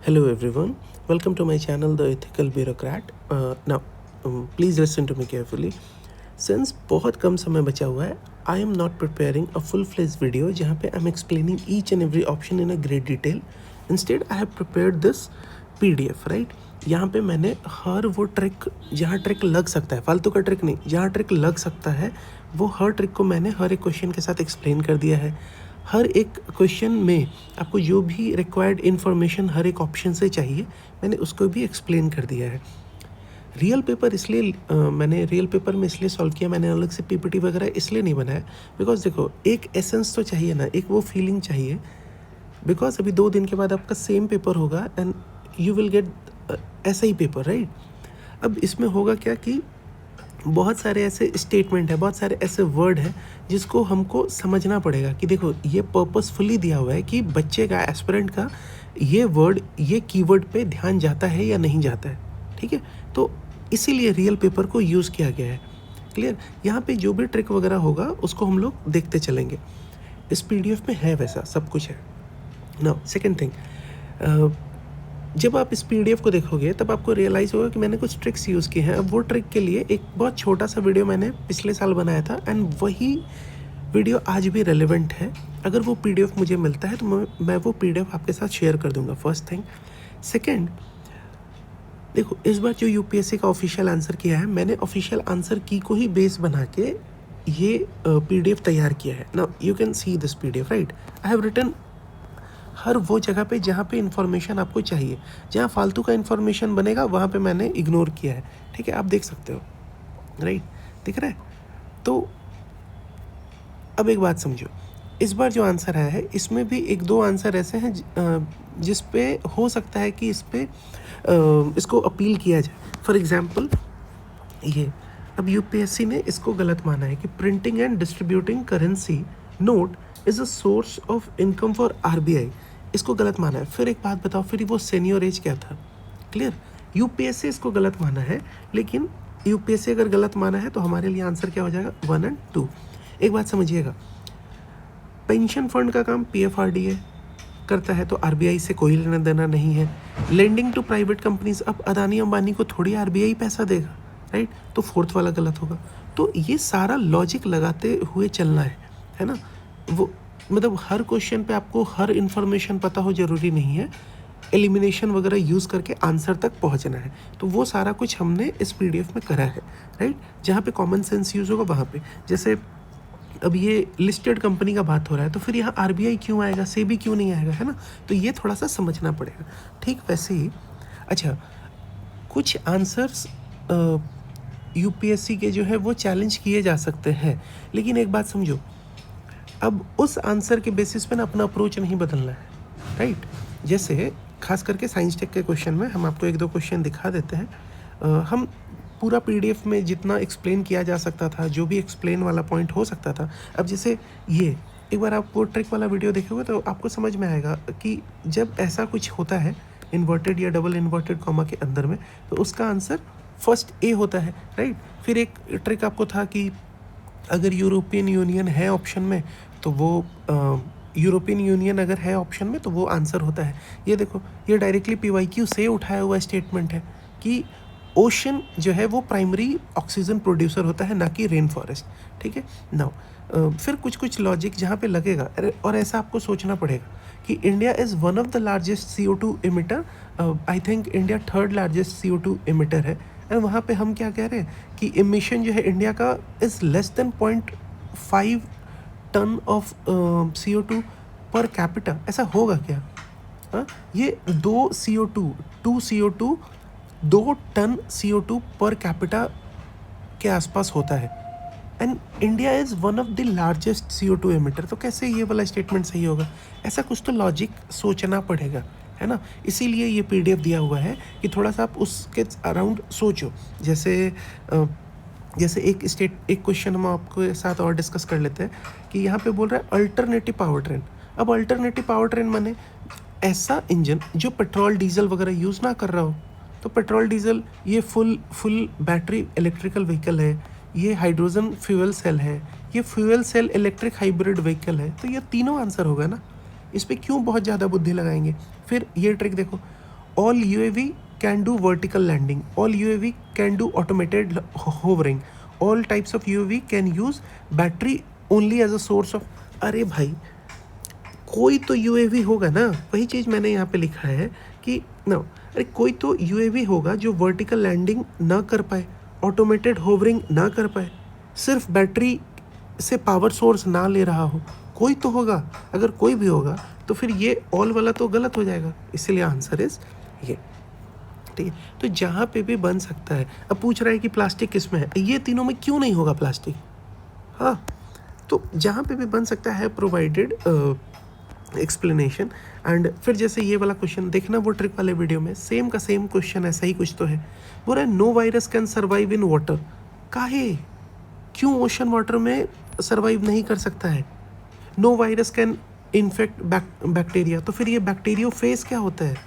Hello everyone, welcome to my channel The Ethical Bureaucrat. Now, please listen to me carefully. Since बहुत कम समय बचा हुआ है, I am not preparing a full-fledged video जहाँ पे I'm explaining each and every option in a great detail. Instead, I have prepared this PDF, right? यहाँ पे मैंने हर वो ट्रिक जहाँ ट्रिक लग सकता है, फालतू का ट्रिक नहीं, जहाँ ट्रिक लग सकता है वो हर ट्रिक को मैंने हर एक क्वेश्चन के साथ एक्सप्लेन कर दिया है. हर एक क्वेश्चन में आपको जो भी रिक्वायर्ड इन्फॉर्मेशन हर एक ऑप्शन से चाहिए मैंने उसको भी एक्सप्लेन कर दिया है. रियल पेपर इसलिए मैंने रियल पेपर में इसलिए सॉल्व किया, मैंने अलग से पीपीटी वगैरह इसलिए नहीं बनाया बिकॉज देखो एक एसेंस तो चाहिए ना, एक वो फीलिंग चाहिए. बिकॉज अभी 2 दिन के बाद आपका सेम पेपर होगा एंड यू विल गेट ऐसा ही पेपर, राइट? अब इसमें होगा क्या कि बहुत सारे ऐसे स्टेटमेंट है, बहुत सारे ऐसे वर्ड है जिसको हमको समझना पड़ेगा कि देखो ये पर्पसफुली दिया हुआ है कि बच्चे का एस्पिरेंट का ये वर्ड ये कीवर्ड पे ध्यान जाता है या नहीं जाता है, ठीक है? तो इसीलिए रियल पेपर को यूज़ किया गया है. क्लियर? यहाँ पे जो भी ट्रिक वगैरह होगा उसको हम लोग देखते चलेंगे. इस पीडीएफ में है वैसा सब कुछ है. नाउ सेकेंड थिंग, जब आप इस पीडीएफ को देखोगे तब आपको रियलाइज़ होगा कि मैंने कुछ ट्रिक्स यूज़ किए हैं. अब वो ट्रिक के लिए एक बहुत छोटा सा वीडियो मैंने पिछले साल बनाया था एंड वही वीडियो आज भी रेलेवेंट है. अगर वो पीडीएफ मुझे मिलता है तो मैं वो पीडीएफ आपके साथ शेयर कर दूंगा. First thing. सेकंड, देखो इस बार जो यूपीएससी का ऑफिशियल आंसर किया है मैंने ऑफिशियल आंसर की को ही बेस बना के ये पीडीएफ तैयार किया है. Now you can see this PDF, right? I have written हर वो जगह पे जहाँ पे इन्फॉर्मेशन आपको चाहिए. जहाँ फालतू का इन्फॉर्मेशन बनेगा वहाँ पे मैंने इग्नोर किया है, ठीक है? आप देख सकते हो, राइट? दिख रहा है? तो अब एक बात समझो, इस बार जो आंसर आया है इसमें भी 1-2 आंसर ऐसे हैं जिस पे हो सकता है कि इस पे इसको अपील किया जाए. फॉर एग्जाम्पल ये अब यूपीएससी ने इसको गलत माना है कि printing and distributing currency note is a source of income for RBI. इसको गलत माना है. फिर एक बात बताओ, फिर वो सीनियर एज क्या था? क्लियर? यूपीएससी इसको गलत माना है, लेकिन यूपीएससी अगर गलत माना है तो हमारे लिए आंसर क्या हो जाएगा? 1 और 2. एक बात समझिएगा, पेंशन फंड का काम पीएफआरडीए करता है तो आरबीआई से कोई लेना देना नहीं है. लेंडिंग टू प्राइवेट कंपनीज, अब अदानी अंबानी को थोड़ी आरबीआई पैसा देगा, राइट? तो 4th वाला गलत होगा. तो ये सारा लॉजिक लगाते हुए चलना है ना? वो मतलब हर क्वेश्चन पे आपको हर इन्फॉर्मेशन पता हो जरूरी नहीं है. एलिमिनेशन वगैरह यूज़ करके आंसर तक पहुंचना है. तो वो सारा कुछ हमने इस पीडीएफ में करा है, राइट? जहाँ पे कॉमन सेंस यूज़ होगा वहाँ पे. जैसे अब ये लिस्टेड कंपनी का बात हो रहा है तो फिर यहाँ आरबीआई क्यों आएगा, सेबी क्यों नहीं आएगा, है ना? तो ये थोड़ा सा समझना पड़ेगा. ठीक वैसे ही अच्छा, कुछ आंसर्स यूपीएससी के जो है वो चैलेंज किए जा सकते हैं, लेकिन एक बात समझो, अब उस आंसर के बेसिस पे ना अपना अप्रोच नहीं बदलना है, राइट? जैसे खास करके साइंस टेक के क्वेश्चन में हम आपको 1-2 क्वेश्चन दिखा देते हैं. हम पूरा पीडीएफ में जितना एक्सप्लेन किया जा सकता था, जो भी एक्सप्लेन वाला पॉइंट हो सकता था. अब जैसे ये एक बार आप वो ट्रिक वाला वीडियो देखोगे तो आपको समझ में आएगा कि जब ऐसा कुछ होता है इन्वर्टेड या डबल इन्वर्टेड कॉमा के अंदर में तो उसका आंसर फर्स्ट ए होता है, राइट? फिर एक ट्रिक आपको था कि अगर यूरोपियन यूनियन है ऑप्शन में तो वो यूरोपियन यूनियन अगर है ऑप्शन में तो वो आंसर होता है. ये देखो, ये डायरेक्टली पीवाईक्यू से उठाया हुआ स्टेटमेंट है कि ओशन जो है वो प्राइमरी ऑक्सीजन प्रोड्यूसर होता है, ना कि रेन फॉरेस्ट, ठीक है? नाउ फिर कुछ लॉजिक जहाँ पे लगेगा और ऐसा आपको सोचना पड़ेगा कि India is one of the largest CO2 emitter. I think India 3rd largest CO2 emitter है. एंड वहाँ पे हम क्या कह रहे हैं कि इमिशन जो है इंडिया का is less than 0.5 ton of CO2 per capita. ऐसा होगा क्या? हाँ, ये 2 टन CO2 पर कैपिटा के आसपास होता है. And India is one of the largest CO2 emitter. तो कैसे ये वाला स्टेटमेंट सही होगा? ऐसा कुछ तो लॉजिक सोचना पड़ेगा, है ना? इसीलिए ये पीडीएफ दिया हुआ है कि थोड़ा सा आप उसके अराउंड सोचो. जैसे एक क्वेश्चन हम आपके साथ और डिस्कस कर लेते हैं कि यहाँ पे बोल रहा है अल्टरनेटिव पावर ट्रेन. अब अल्टरनेटिव पावर ट्रेन माने ऐसा इंजन जो पेट्रोल डीजल वगैरह यूज़ ना कर रहा हो. तो पेट्रोल डीजल ये फुल बैटरी इलेक्ट्रिकल व्हीकल है, ये हाइड्रोजन फ्यूल सेल है, ये fuel cell electric hybrid vehicle है. तो ये तीनों आंसर होगा ना. इस पर क्यों बहुत ज़्यादा बुद्धि लगाएंगे? फिर ये ट्रिक देखो, all UAV can do vertical landing, all UAV can do automated hovering, all types of UAV can use battery only as a source of। अरे भाई कोई तो यूएवी होगा ना, वही चीज़ मैंने यहाँ पे लिखा है कि ना, अरे कोई तो यूएवी होगा जो वर्टिकल लैंडिंग ना कर पाए, ऑटोमेटेड होवरिंग ना कर पाए, सिर्फ बैटरी से पावर सोर्स ना ले रहा हो, कोई तो होगा। अगर कोई भी होगा तो फिर ये ऑल वाला तो गलत हो जाएगा, इसलिए आंसर इज ये। ठीक है, तो जहाँ पे भी बन सकता है। अब पूछ रहा है कि प्लास्टिक किस में है, ये तीनों में क्यों नहीं होगा प्लास्टिक? हाँ, तो जहाँ पे भी बन सकता है प्रोवाइडेड एक्सप्लेनेशन। एंड फिर जैसे ये वाला क्वेश्चन देखना, वो ट्रिक वाले वीडियो में सेम का सेम क्वेश्चन ऐसा ही कुछ तो है। बोल रहा है no virus can survive in water. काहे, क्यों ओशन वाटर में सर्वाइव नहीं कर सकता है? No virus can infect bacteria, तो फिर ये बैक्टीरियोफेज क्या होता है?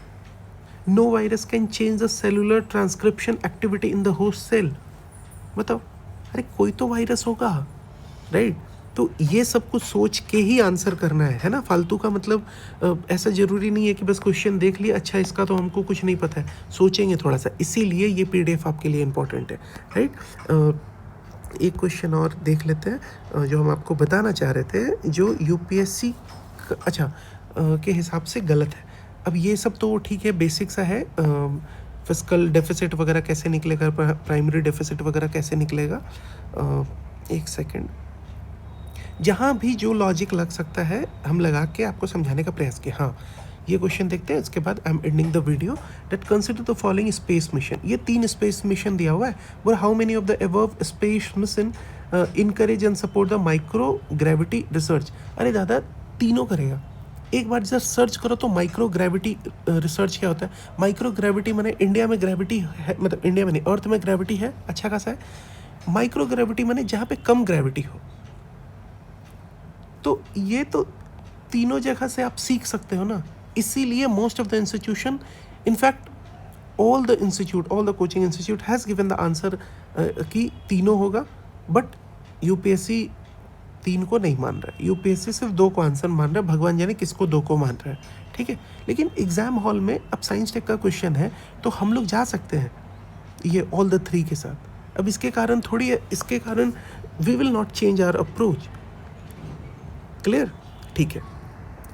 No virus can change the cellular transcription activity in the host cell. बताओ, अरे कोई तो वायरस होगा, राइट? तो ये सब कुछ सोच के ही आंसर करना है ना, फालतू का मतलब ऐसा ज़रूरी नहीं है कि बस क्वेश्चन देख लिया, अच्छा इसका तो हमको कुछ नहीं पता है, सोचेंगे थोड़ा सा, इसीलिए ये पीडीएफ आपके लिए इम्पोर्टेंट है, राइट? एक क्वेश्चन और देख लेते हैं जो हम आपको बताना चाह रहे थे, जो यूपीएससी के हिसाब से गलत है। अब ये सब तो ठीक है, बेसिक सा है, फिस्कल डेफिसिट वगैरह कैसे निकलेगा, प्राइमरी डेफिसिट वगैरह कैसे निकलेगा। एक सेकेंड, जहाँ भी जो लॉजिक लग सकता है हम लगा के आपको समझाने का प्रयास किया। हाँ, ये क्वेश्चन देखते हैं, इसके बाद आई am ending the video. That consider the following space mission. ये 3 स्पेस मिशन दिया हुआ है, बोल how many of the above space mission encourage and support the micro gravity research. अरे दादा, तीनों करेगा। एक बार जब सर्च करो तो माइक्रो ग्रेविटी रिसर्च क्या होता है। माइक्रो ग्रेविटी माने इंडिया में ग्रेविटी है, मतलब इंडिया में नहीं, अर्थ में ग्रेविटी है, अच्छा खासा है। माइक्रो ग्रेविटी माने जहाँ पे कम ग्रेविटी हो। तो ये तो तीनों जगह से आप सीख सकते हो ना, इसीलिए most of the institution, in fact all the institute, all the coaching institute has given the answer कि तीनों होगा। बट यूपीएससी 3 को नहीं मान रहा है, यूपीएससी सिर्फ 2 को आंसर मान रहा है, भगवान जाने किसको 2 को मान रहा है, ठीक है। लेकिन एग्जाम हॉल में अब साइंस टेक का क्वेश्चन है तो हम लोग जा सकते हैं ये ऑल द 3 के साथ। अब इसके कारण थोड़ी, इसके कारण we will not change our approach, clear? ठीक है,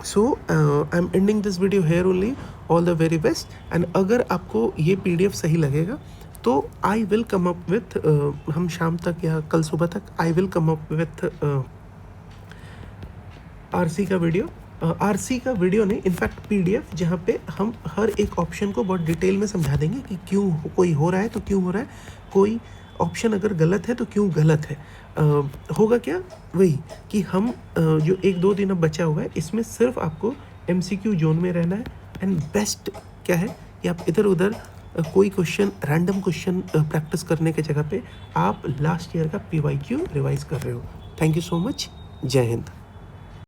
so I am ending this video here only. All the very best. And अगर आपको ये पीडीएफ सही लगेगा तो I will come up with, हम शाम तक या कल सुबह तक I will come up with RC का वीडियो। आरसी का वीडियो नहीं, इनफैक्ट पीडीएफ, जहाँ पे हम हर एक ऑप्शन को बहुत डिटेल में समझा देंगे कि क्यों कोई हो रहा है तो क्यों हो रहा है, कोई ऑप्शन अगर गलत है तो क्यों गलत है। होगा क्या, वही कि हम जो 1-2 दिन अब बचा हुआ है, इसमें सिर्फ आपको एमसीक्यू जोन में रहना है। एंड बेस्ट क्या है कि आप इधर उधर कोई क्वेश्चन, रैंडम क्वेश्चन प्रैक्टिस करने के जगह पे आप लास्ट ईयर का पीवाईक्यू रिवाइज कर रहे हो। थैंक यू सो मच, जय हिंद।